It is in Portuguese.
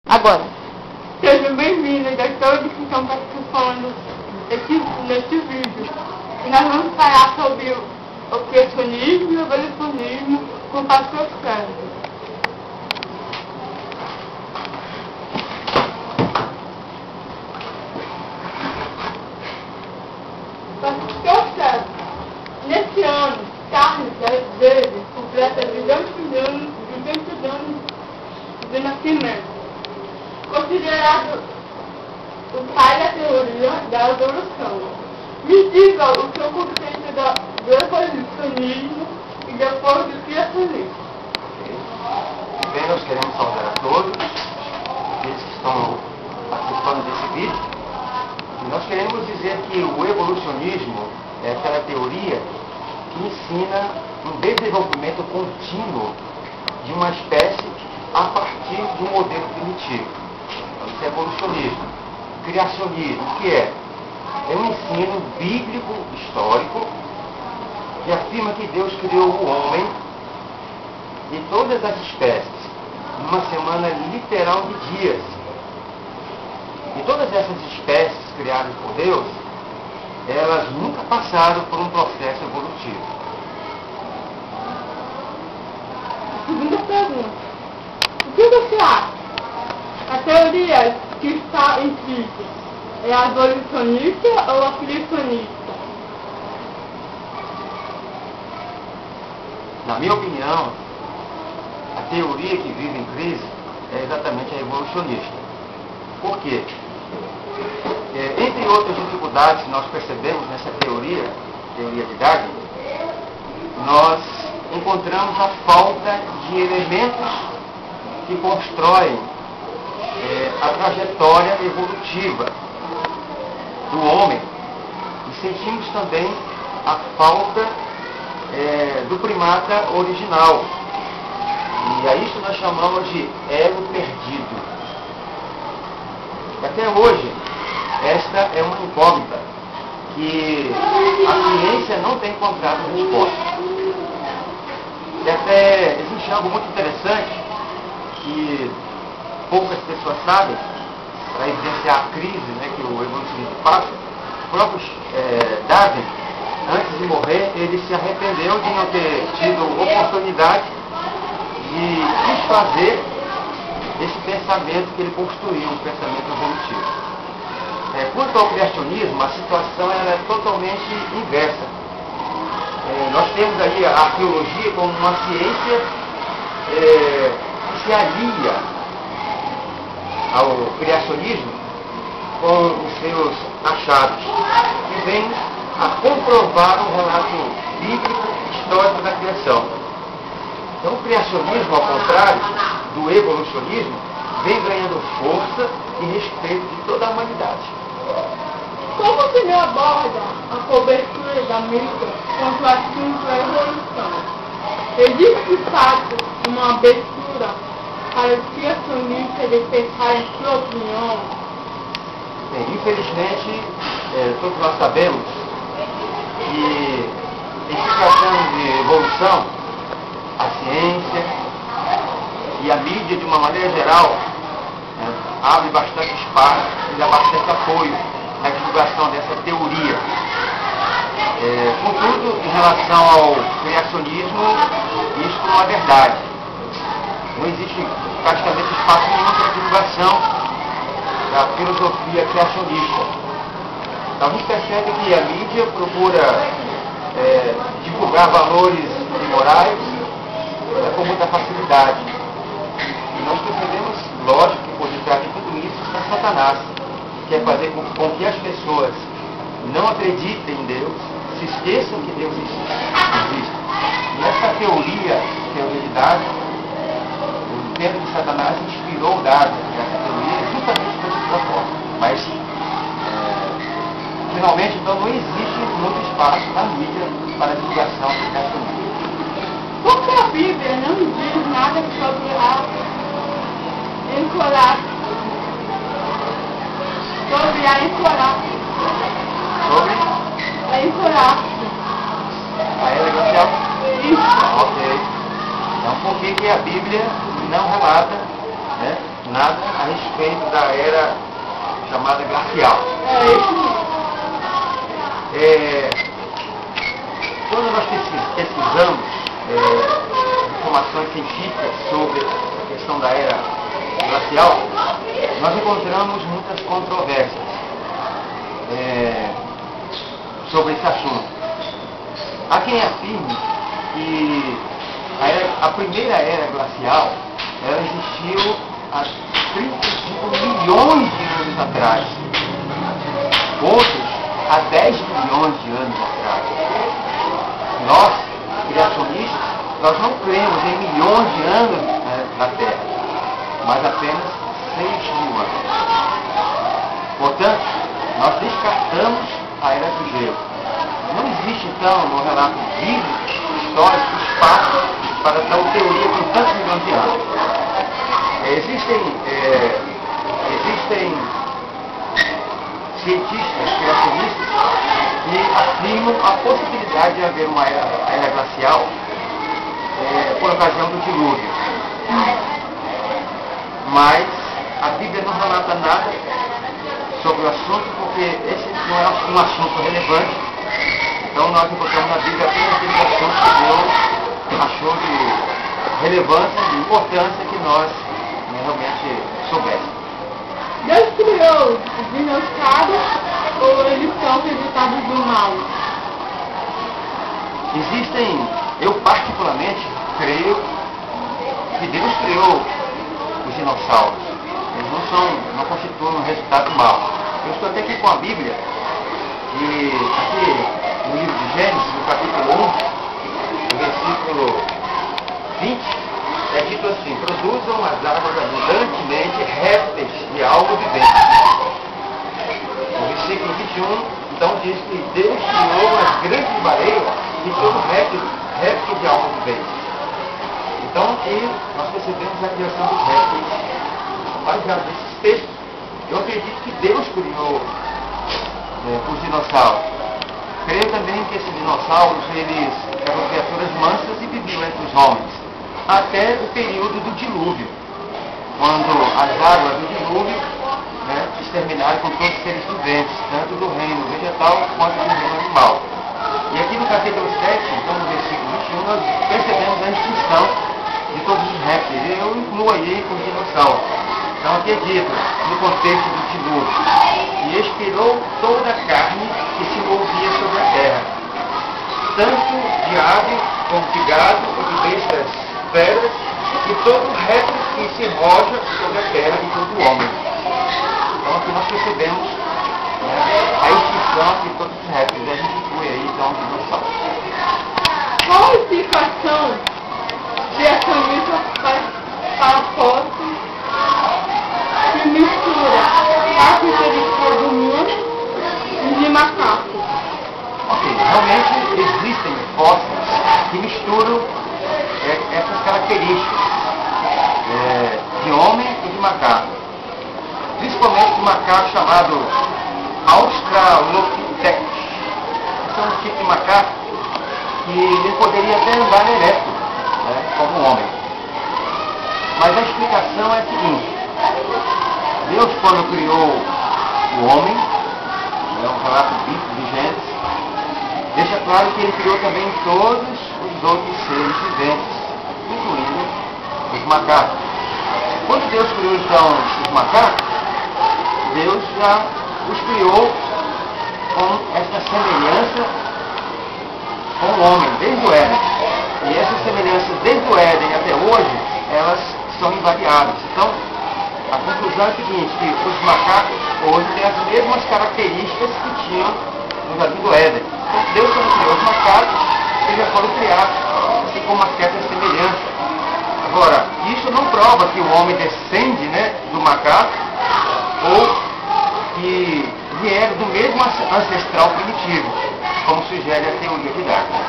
Agora. Sejam bem-vindos a todos que estão participando neste vídeo. E nós vamos falar sobre o criacionismo e o evolucionismo com o pastor Sandro. Pastor Sandro, nesse ano, Carlos dele completa 200 anos de nascimento. Considerado o pai da teoria da evolução. Me diga o seu conceito do evolucionismo e depois do criacionismo. Bem, nós queremos saudar a todos, aqueles que estão participando desse vídeo. E nós queremos dizer que o evolucionismo é aquela teoria que ensina um desenvolvimento contínuo de uma espécie a partir de um modelo primitivo. Isso é evolucionismo. Criacionismo, o que é? É um ensino bíblico, histórico, que afirma que Deus criou o homem e todas as espécies numa semana literal de dias. E todas essas espécies criadas por Deus, elas nunca passaram por um processo evolutivo. Segunda pergunta. O que você acha? A teoria que está em crise é a evolucionista ou a criacionista? Na minha opinião, a teoria que vive em crise é exatamente a evolucionista. Por quê? Entre outras dificuldades que nós percebemos nessa teoria de Darwin, nós encontramos a falta de elementos que constroem a trajetória evolutiva do homem, e sentimos também a falta do primata original. E a isso nós chamamos de ego perdido. E até hoje, esta é uma incógnita que a ciência não tem encontrado resposta. E até existe algo muito interessante que poucas pessoas sabem, para evidenciar a crise que o evolucionismo passa. O próprio Darwin, antes de morrer, ele se arrependeu de não ter tido oportunidade de desfazer esse pensamento que ele construiu, um pensamento evolutivo. Quanto ao criacionismo, a situação é totalmente inversa. Nós temos aí a arqueologia como uma ciência que se alia ao criacionismo com os seus achados, que vem a comprovar um relato bíblico histórico da criação. Então o criacionismo, ao contrário do evolucionismo, vem ganhando força e respeito de toda a humanidade. Como se me aborda a cobertura da mídia quanto ao assunto da evolução? Existe de fato uma abertura para os criacionistas expressarem sua opinião? Bem, infelizmente, todos nós sabemos que, em se tratando de evolução, a ciência e a mídia, de uma maneira geral, abre bastante espaço e dá bastante apoio na divulgação dessa teoria. Contudo, em relação ao criacionismo, isso não é verdade. Não existe praticamente espaço nenhum para a divulgação da filosofia criacionista. Então, a gente percebe que a mídia procura divulgar valores morais com muita facilidade. E nós percebemos, lógico, que por detrás de tudo isso está Satanás, que quer fazer com que as pessoas não acreditem em Deus, se esqueçam que Deus existe. E essa teoria de Darwin, eu entendo que Satanás inspirou Darwin nessa teoria justamente com esse propósito. Mas, finalmente, então, não existe muito espaço na mídia para a divulgação do criacionismo. Por que a Bíblia não diz nada sobre a encoração? Sobre a encoração. Sobre A encoração. a era inicial? Isso. Ok. Então, por que a Bíblia não relata nada a respeito da era chamada glacial. Quando nós pesquisamos informações científicas sobre a questão da era glacial, nós encontramos muitas controvérsias sobre esse assunto. Há quem afirme que a primeira era glacial ela existiu há 35 milhões de anos atrás. Outros há 10 milhões de anos atrás. Nós, criacionistas, nós não cremos em milhões de anos na Terra, mas apenas 6 mil anos. Portanto, nós descartamos a era do gelo. Não existe, então, no relato bíblico, histórico, espaço para tal teoria com tantos milhões de anos. Existem cientistas criacionistas que afirmam a possibilidade de haver uma era glacial por ocasião do dilúvio. Mas a Bíblia não relata nada sobre o assunto, porque esse não é um assunto relevante. Então nós encontramos na Bíblia apenas aquele assunto que Deus achou de relevância, de importância que nós realmente soubéssemos. Deus criou os dinossauros ou eles são resultados do mal? Eu particularmente creio que Deus criou os dinossauros. Eles não constituem um resultado mal. Eu estou até aqui com a Bíblia, e aqui no livro de Gênesis, no capítulo 1, no versículo 20, é dito assim: produzam as águas abundantemente répteis e algo vivente. No versículo 21, então diz que Deus criou as grandes baleias e todo réptil de algo vivente. Então aqui nós percebemos a criação dos répteis. Baseado nesses textos, eu acredito que Deus criou os dinossauros. Creio também que esses dinossauros eles eram criaturas mansas e viviam entre os homens até o período do dilúvio, quando as águas do dilúvio exterminaram com todos os seres viventes, tanto do reino vegetal quanto do reino animal. E aqui no capítulo 7, então no versículo 21, nós percebemos a extinção de todos os répteis. Eu incluo aí os dinossauros. Então aqui é dito, no contexto do dilúvio, e expirou toda a carne que se movia sobre a terra, tanto de ave como de gado, e de bestas feras, e todo réptil que se roja sobre a terra, e todo homem. Então aqui nós percebemos a extinção de todos os répteis. A gente inclui aí então os dinossauros. Qual a explicação criacionista para fósseis que mistura características humanas e de macaco? Ok, realmente existem fósseis que misturam essas características de homem e de macaco. Principalmente de macaco chamado Australopithecus. Esse é um tipo de macaco que ele poderia até andar ereto, como homem. Mas a explicação é a seguinte: Deus, quando criou o homem, um relato bíblico de Gênesis, deixa claro que ele criou também todos os outros seres viventes, incluindo os macacos. Quando Deus criou então os macacos, Deus já os criou com essa semelhança com o homem, desde o Éden. E essas semelhanças desde o Éden até hoje, elas são invariáveis. Então, a conclusão é a seguinte, que os macacos hoje têm as mesmas características que tinham no jardim do Éden. Então, Deus, quando criou os macacos, eles já foram criados, assim como uma certa semelhança. Agora, isso não prova que o homem descende do macaco, ou que vieram do mesmo ancestral primitivo, como sugere a teoria de Darwin.